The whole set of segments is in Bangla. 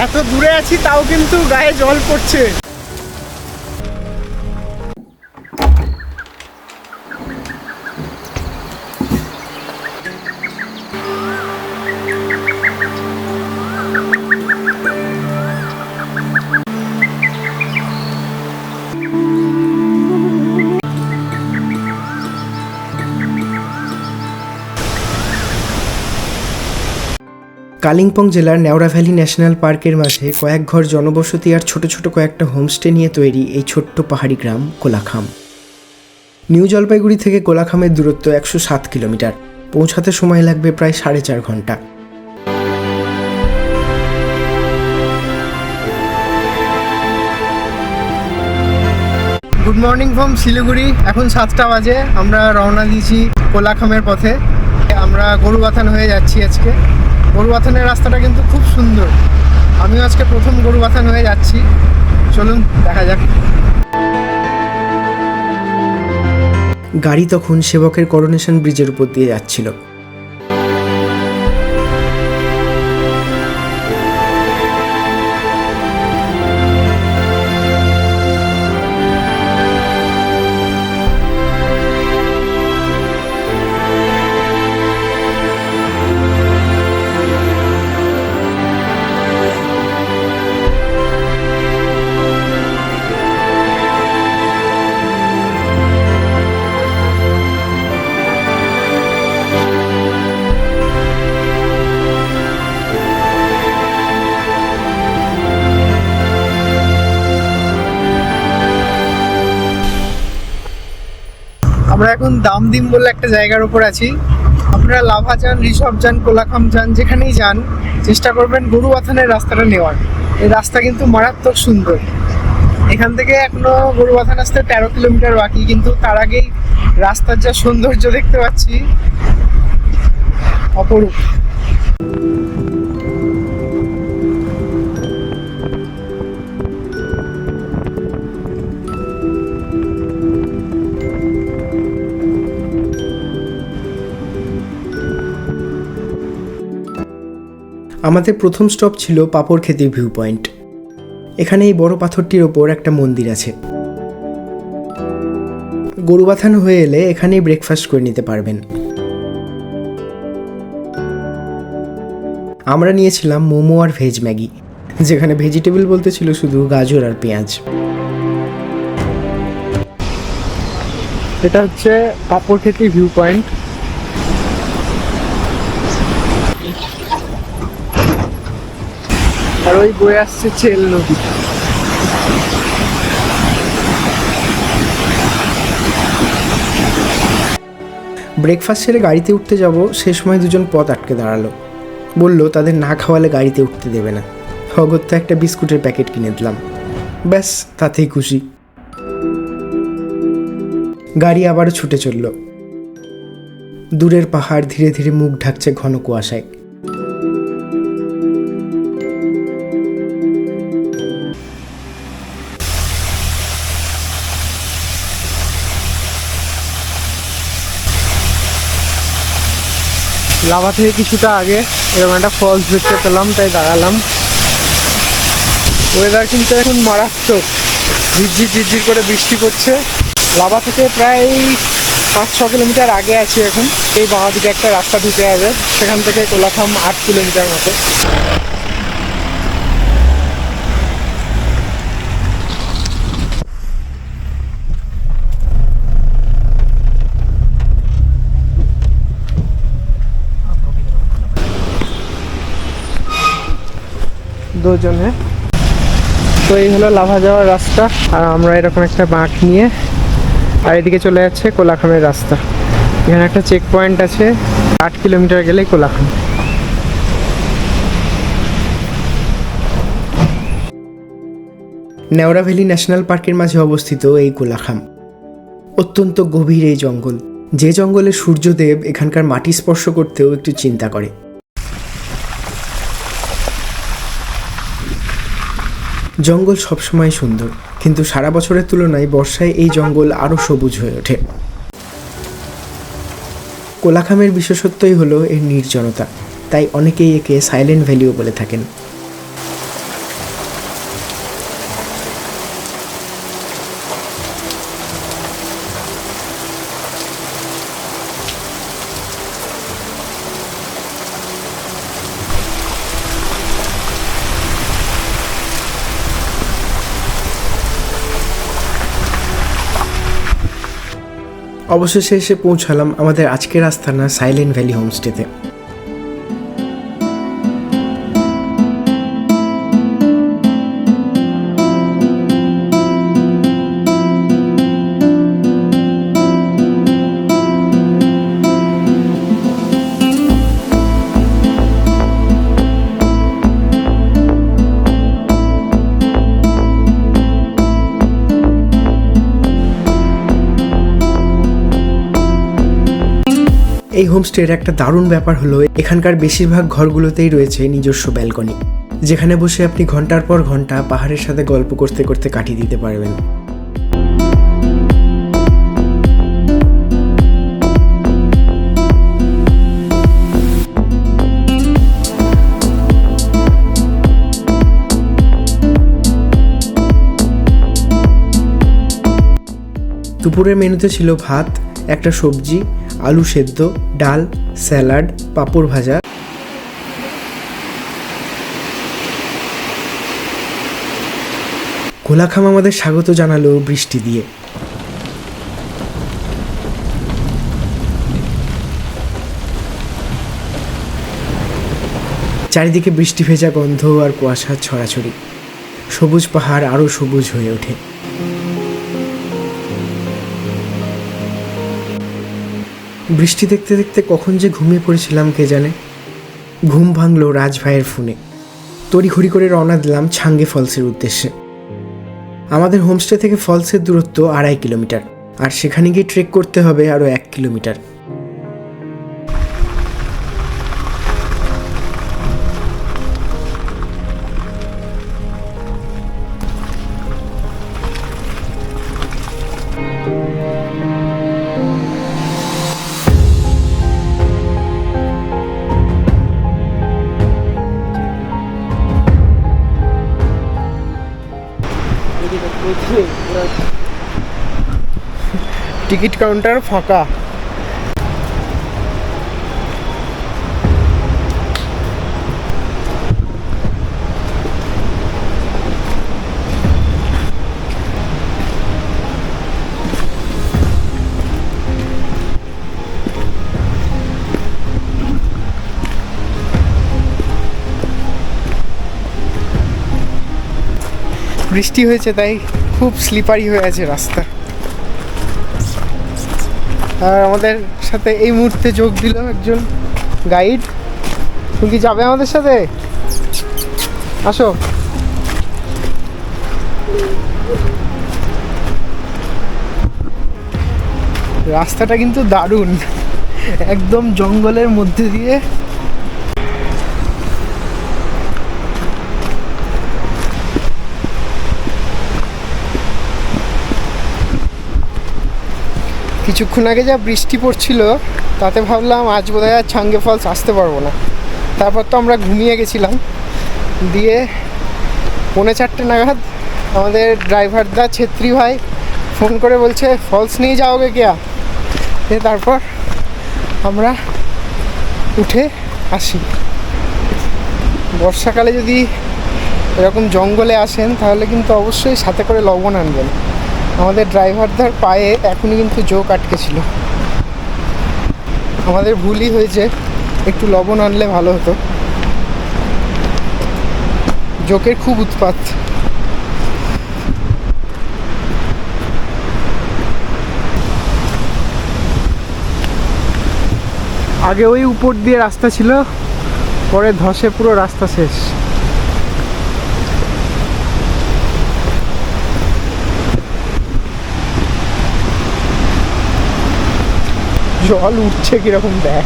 এত দূরে আছি তাও কিন্তু গায়ে জল পড়ছে। কালিম্পং জেলার নেওড়া ভ্যালি ন্যাশনাল পার্কের মাঝে কয়েক ঘর জনবসতি আর ছোট ছোট কয়েকটা হোমস্টে নিয়ে তৈরি এই ছোট্ট পাহাড়ি গ্রাম কোলাখাম। নিউ জলপাইগুড়ি থেকে কোলাখামের দূরত্ব 107 কিলোমিটার। পৌঁছাতে সময় লাগবে প্রায় 4.5 ঘন্টা। Good morning from Siliguri. এখন 7টা বাজে। আমরা রওনা দিয়েছি কোলাখামের পথে। আমরা গরুবাথান হয়ে যাচ্ছি আজকে। গরুবাথানের রাস্তাটা কিন্তু খুব সুন্দর। আমিও আজকে প্রথম গরুবাথান হয়ে যাচ্ছি। চলুন দেখা যাক। গাড়ি তখন সেবকের করোনেশন ব্রিজের উপর দিয়ে যাচ্ছিল। আমরা এখন দামদিম বলে একটা জায়গার উপর আছি। আপনারা লাভা যান, ঋষভ যান, কোলাখাম যান, যেখানেই যান চেষ্টা করবেন গরুবাথানের রাস্তাটা নেওয়ার। এই রাস্তা কিন্তু মারাত্মক সুন্দর। এখান থেকে এখনো গরুবাথান আসতে 13 কিলোমিটার বাকি, কিন্তু তার আগেই রাস্তার যা সৌন্দর্য দেখতে পাচ্ছি অপরূপ। আমাদের প্রথম স্টপ ছিল পাপড়খেতি ভিউ পয়েন্ট। এখানে এই বড় পাথরটির ওপর একটা মন্দির আছে। গরুবাথান হয়ে এলে এখানেই ব্রেকফাস্ট করে নিতে পারবেন। আমরা নিয়েছিলাম মোমো আর ভেজ ম্যাগি, যেখানে ভেজিটেবল বলতে ছিল শুধু গাজর আর পেঁয়াজ। এটা হচ্ছে পাপড়খেতি ভিউ পয়েন্ট। আর ওই বয়ে আসছে চেল নদী। ব্রেকফাস্ট সেরে গাড়িতে উঠতে যাব, সে সময় দুজন পথ আটকে দাঁড়ালো। বলল তাদের না খাওয়ালে গাড়িতে উঠতে দেবে না। অগত্যা একটা বিস্কুটের প্যাকেট কিনে দিলাম। ব্যাস, তাতেই খুশি। গাড়ি আবারও ছুটে চলল। দূরের পাহাড় ধীরে ধীরে মুখ ঢাকছে ঘন কুয়াশায়। লাভা থেকে কিছুটা আগে এরকম একটা ফলস দেখতে পেলাম, তাই দাঁড়ালাম। ওয়েদার কিন্তু এখন মারাত্মক। ঝিরঝির ঝিরঝির করে বৃষ্টি পড়ছে। লাভা থেকে প্রায় 5-6 কিলোমিটার আগে আছি এখন। এই বাঁ দিকে একটা রাস্তা ঢুকে যাবে, সেখান থেকে কোলাখাম 8 কিলোমিটার মতো। দুজনে তো এই হলো লাভা যাওয়ার রাস্তা। আর আমরা এরকম একটা বাঁক নিয়ে আর এদিকে চলে যাচ্ছে কোলাখামের রাস্তা। এখানে একটা চেক পয়েন্ট আছে, 8 কিলোমিটার গেলেই কোলাখাম। নেওড়া ভ্যালি ন্যাশনাল পার্কের মাঝে অবস্থিত এই কোলাখাম। অত্যন্ত গভীর এই জঙ্গল, যে জঙ্গলে সূর্যদেব এখানকার মাটি স্পর্শ করতেও একটু চিন্তা করে। জঙ্গল সবসময় সুন্দর, কিন্তু সারা বছরের তুলনায় বর্ষায় এই জঙ্গল আরও সবুজ হয়ে ওঠে। কোলাখামের বিশেষত্বই হলো এর নির্জনতা, তাই অনেকেই একে সাইলেন্ট ভ্যালিও বলে থাকেন। অবশেষে এসে পৌঁছালাম আমাদের আজকের আস্তানা সাইলেন্ট ভ্যালি হোমস্টেতে। এই হোমস্টের একটা দারুণ ব্যাপার হলো এখানকার বেশিরভাগ ঘরগুলোতেই রয়েছে নিজস্ব ব্যালকনি, যেখানে বসে আপনি ঘন্টার পর ঘন্টা পাহাড়ের সাথে গল্প করতে করতে কাটিয়ে দিতে পারবেন। দুপুরের মেনুতে ছিল ভাত, একটা সবজি, আলু সেদ্ধ, ডাল, স্যালাড, পাঁপড় ভাজা। কোলাখাম আমাদের স্বাগত জানালো বৃষ্টি দিয়ে। চারিদিকে বৃষ্টি ভেজা গন্ধ আর কুয়াশার ছড়াছড়ি, সবুজ পাহাড় আরও সবুজ হয়ে ওঠে। বৃষ্টি দেখতে দেখতে কখন যে ঘুমিয়ে পড়েছিলাম কে জানে। ঘুম ভাঙলো রাজ ভাইয়ের ফোনে। তড়িঘড়ি করে রওনা দিলাম ছাঙ্গে ফলসের উদ্দেশ্যে। আমাদের হোমস্টে থেকে ফলসের দূরত্ব 2.5 কিলোমিটার, আর সেখানে গিয়ে ট্রেক করতে হবে আরও 1 কিলোমিটার। টিকিট কাউন্টার ফাঁকা। বৃষ্টি হয়েছে তাই খুব স্লিপারি হয়ে আছে রাস্তা। আর আমাদের সাথে এই মুহূর্তে যোগ দিল একজন গাইড। তুমি কি যাবে আমাদের সাথে? আসো। রাস্তাটা কিন্তু দারুণ, একদম জঙ্গলের মধ্যে দিয়ে। কিছুক্ষণ আগে যা বৃষ্টি পড়ছিল তাতে ভাবলাম আজ বোধহয় আর ছাঙ্গে ফলস আসতে পারবো না। তারপর তো আমরা ঘুমিয়ে গেছিলাম। দিয়ে 3:45 নাগাদ আমাদের ড্রাইভার দা ছেত্রী ভাই ফোন করে বলছে ফলস নিয়ে যাওগে কেয়া। তারপর আমরা উঠে আসি। বর্ষাকালে যদি এরকম জঙ্গলে আসেন তাহলে কিন্তু অবশ্যই সাথে করে লবণ আনবেন। আমাদের ড্রাইভারদার পায়ে এখনই কিন্তু জোক আটকে ছিল। আমাদের ভুলই হয়েছে, একটু লবণ আনলে ভালো হতো। জোকের খুব উৎপাত। আগে ওই উপর দিয়ে রাস্তা ছিল, পরে ধসে পুরো রাস্তা শেষ। জল উঠছে কিরকম দেখ।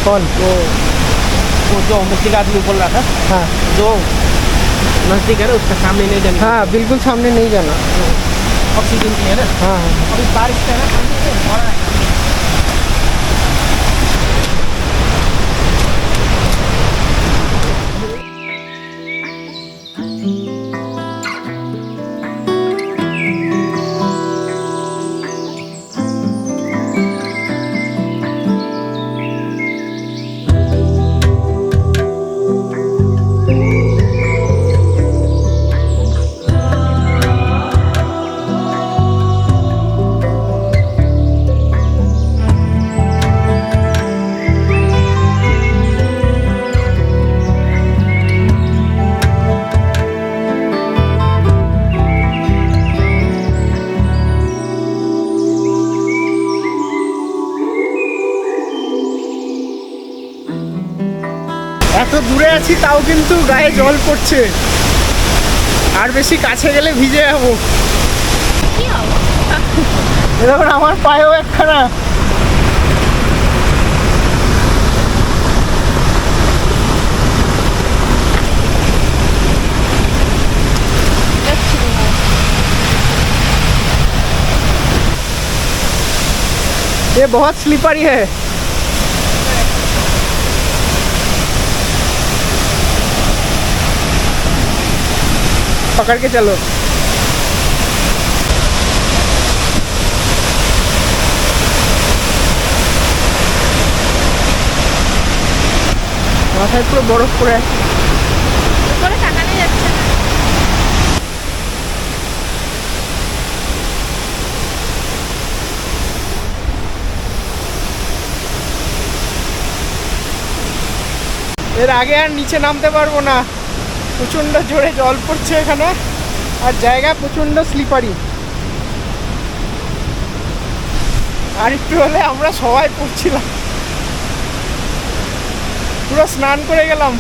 कौन वो जो मछली का आदमी बोल रहा था, हाँ जो नजदीक है ना उसके सामने नहीं जाना। हाँ बिल्कुल सामने नहीं जाना। ऑक्सीजन की है ना। हाँ हाँ अभी बारिश का है ना, सामने से भरा है। এত দূরে আছি তাও কিন্তু গায়ে জল পড়ছে, আর বেশি কাছে গেলে ভিজে যাবো। এরকম আমার পায়েও একখানা। ये बहुत स्लिपरी है। पकड़ के चलो। মাথায় পুরো বরফ পড়ে আছে। উপরে তাকানো যাচ্ছে না। এর আগে আর নিচে নামতে পারবো না, প্রচণ্ড জোরে জল পড়ছে এখানে, আর জায়গা প্রচণ্ড স্লিপারি। আর একটু হলে আমরা সবাই পড়ছিলাম। পুরো স্নান করে গেলাম,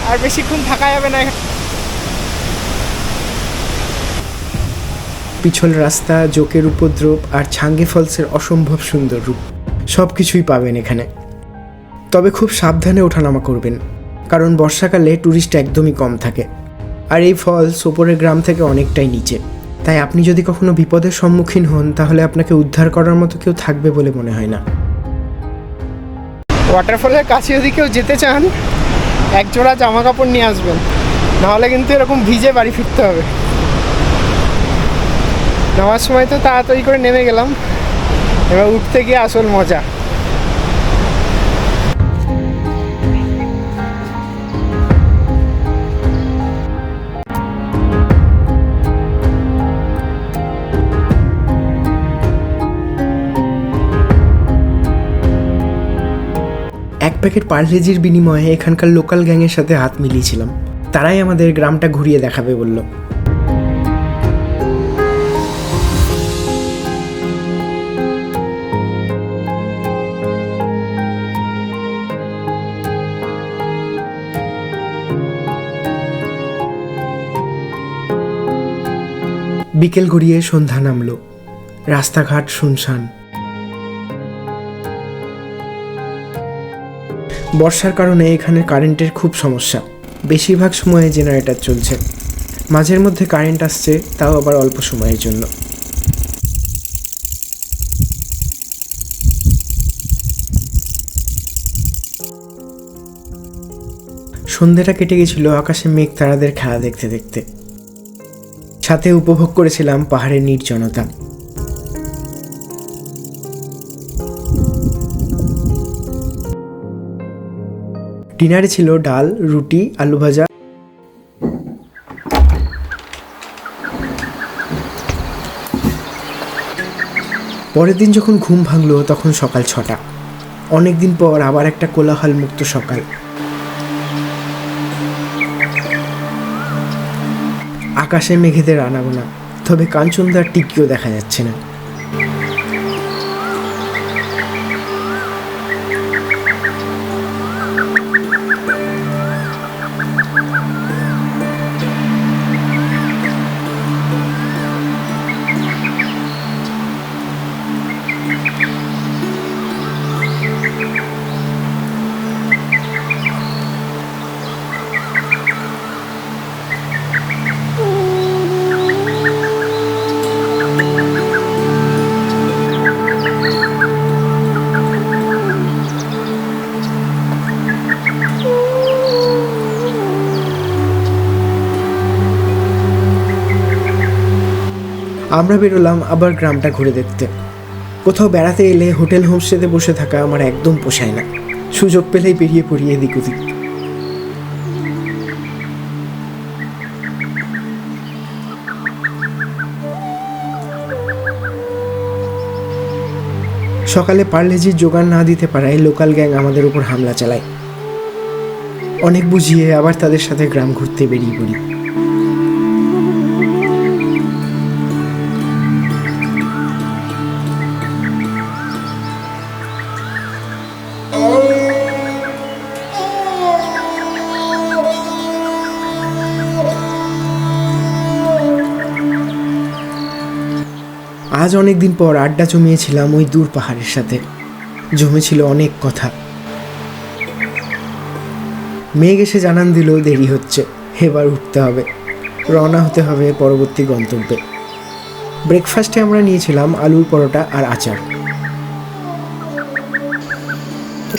আর বেশিক্ষণ থাকা যাবে না। পিছল রাস্তা, জোকের উপদ্রব আর ছাঙ্গে ফলসের অসম্ভব সুন্দর রূপ সব কিছুই পাবেন এখানে। তবে খুব সাবধানে ওঠানামা করবেন, কারণ বর্ষাকালে ট্যুরিস্ট একদমই কম থাকে, আর এই ফলস ওপরের গ্রাম থেকে অনেকটাই নিচে। তাই আপনি যদি কখনো বিপদের সম্মুখীন হন তাহলে আপনাকে উদ্ধার করার মতো কেউ থাকবে বলে মনে হয় না। ওয়াটারফলের কাছে যদি কেউ যেতে চান, একজোড়া জামা কাপড় নিয়ে আসবেন, নাহলে কিন্তু এরকম ভিজে বাড়ি ফিরতে হবে। নামার সময় তো তাড়াতাড়ি করে নেমে গেলাম, এবার উঠতে গিয়ে আসল মজা। এক প্যাকেট পার্লেজির বিনিময়ে এখানকার লোকাল গ্যাংয়ের সাথে হাত মিলিয়েছিলাম, তারাই আমাদের গ্রামটা ঘুরিয়ে দেখাবে বলল। বিকেল গড়িয়ে সন্ধ্যা নামলো, রাস্তাঘাট শুনশান। বর্ষার কারণে এখানে কারেন্টের খুব সমস্যা, বেশিরভাগ সময়ে জেনারেটর চলছে, মাঝের মধ্যে কারেন্ট আসছে, তাও আবার অল্প সময়ের জন্য। সন্ধ্যেটা কেটে গেছিল আকাশে মেঘ তারাদের খেলা দেখতে দেখতে, সাথে উপভোগ করেছিলাম পাহাড়ের নির্জনতা। ডিনারে ছিল ডাল, রুটি, আলু ভাজা। পরের দিন যখন ঘুম ভাঙলো তখন সকাল 6টা। অনেকদিন পর আবার একটা কোলাহল মুক্ত সকাল। আকাশে মেঘেদের আনাগোনা, তবে কাঞ্চনদার টিকিও দেখা যাচ্ছে না। আমরা বেরোলাম আবার গ্রামটা ঘুরে দেখতে। কোথাও বেড়াতে এলে হোটেল হোমস্টেতে বসে থাকা আমার একদম পোষায় না, সুযোগ পেলেই বেরিয়ে পড়ি এদিক ওদিক। সকালে পার্লেজির জোগাড় না দিতে পারায় লোকাল গ্যাং আমাদের উপর হামলা চালায়। অনেক বুঝিয়ে আবার তাদের সাথে গ্রাম ঘুরতে বেরিয়ে পড়ি। আজ অনেক দিন পর আড্ডা জমিয়েছিলাম ওই দূর পাহাড়ের সাথে। জমেছিল অনেক কথা। মেঘ এসে জানান দিল দেরি হচ্ছে, এবার উঠতে হবে, রওনা হতে হবে পরবর্তী গন্তব্যে। ব্রেকফাস্টে আমরা নিয়েছিলাম আলুর পরোটা আর আচার।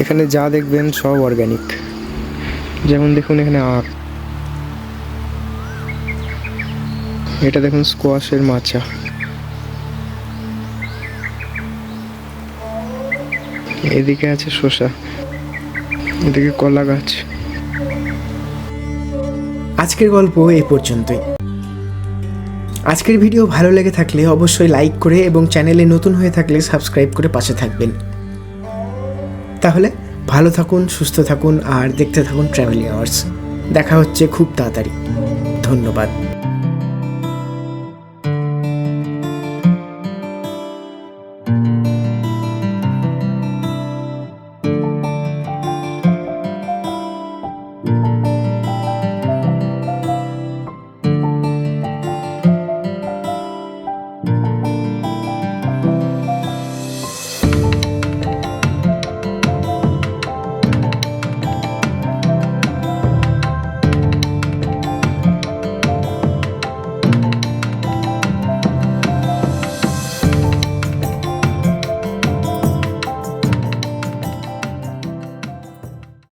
এখানে যা দেখবেন সব অর্গানিক। যেমন দেখুন এখানে আখ, এটা দেখুন স্কোয়াশের মাচা, এদিকে আছে শসা, এদিকে কলা গাছ। আজকের গল্প এই পর্যন্তই। আজকের ভিডিও ভালো লেগে থাকলে অবশ্যই লাইক করে এবং চ্যানেলে নতুন হয়ে থাকলে সাবস্ক্রাইব করে পাশে থাকবেন। তাহলে ভালো থাকুন, সুস্থ থাকুন আর দেখতে থাকুন ট্রাভেলিং আওয়ার্স। দেখা হচ্ছে খুব তাড়াতাড়ি। ধন্যবাদ।